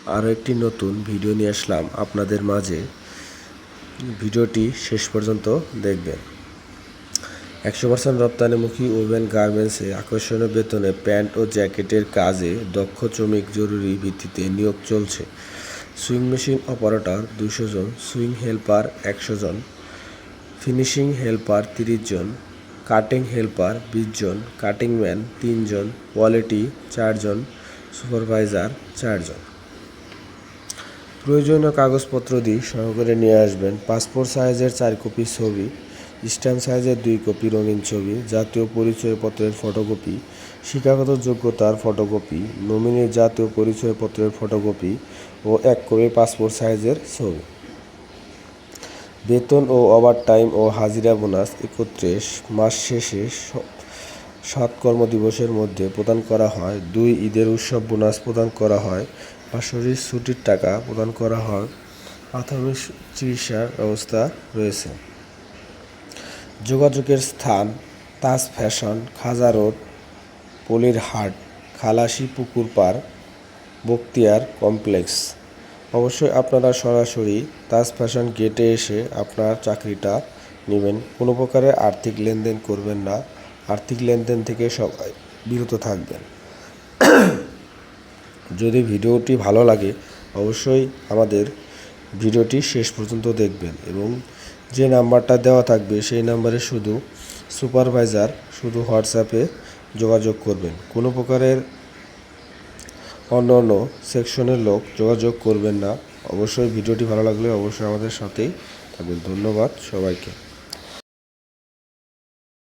আরও একটি নতুন ভিডিও নিয়ে আসলাম আপনাদের মাঝে। ভিডিওটি শেষ পর্যন্ত দেখবেন। 100% রপ্তানিমুখী ওমেন গার্মেন্টসে আকর্ষণীয় বেতনে প্যান্ট ও জ্যাকেটের কাজে দক্ষ শ্রমিক জরুরি ভিত্তিতে নিয়োগ চলছে। সুইং মেশিন অপারেটর 200 জন, সুইং হেল্পার 100 জন, ফিনিশিং হেল্পার 30 জন, কাটিং হেল্পার 20 জন, কাটিং ম্যান 3 জন, কোয়ালিটি 4 জন, সুপারভাইজার 4 জন। প্রয়োজনীয় কাগজপত্র সহকারে নিয়ে আসবেন। পাসপোর্ট সাইজের 4 কপি ছবি, স্ট্যাম্প সাইজের 2 কপি রঙিন ছবি, জাতীয় পরিচয়পত্রের ফটোকপি, শিক্ষাগত যোগ্যতার ফটোকপি, নমিনির জাতীয় পরিচয়পত্রের ফটোকপি ও 1 কপি পাসপোর্ট সাইজের ছবি। বেতন ও ওভারটাইম ও হাজিরা বোনাস 31 মাস শেষে 7 কর্মদিবসের মধ্যে প্রদান করা হয়। 2 ঈদের উৎসব বোনাস প্রদান করা হয়। বাৎসরিক ছুটির টাকা প্রদান করা হয়। প্রাথমিক চিকিৎসার ব্যবস্থা রয়েছে। যোগাযোগের স্থান: তাজ ফ্যাশন, খাজা রোড, পলির হাট, খালাসি পুকুর পাড়, বখতিয়ার কমপ্লেক্স। অবশ্যই আপনারা সরাসরি তাজ ফ্যাশন গেটে এসে আপনার চাকরিটা নেবেন। কোনো প্রকারের আর্থিক লেনদেন করবেন না। আর্থিক লেনদেন থেকে সবাই বিরত থাকবেন। যদি ভিডিওটি ভালো লাগে অবশ্যই আমাদের ভিডিওটি শেষ পর্যন্ত দেখবেন এবং যে নাম্বারটা দেওয়া থাকবে সেই নাম্বারে শুধু সুপারভাইজার শুধু হোয়াটসঅ্যাপে যোগাযোগ করবেন। কোনো প্রকারের অন্য সেকশনের লোক যোগাযোগ করবেন না। অবশ্যই ভিডিওটি ভালো লাগলে অবশ্যই আমাদের সাথেই থাকবেন। ধন্যবাদ সবাইকে।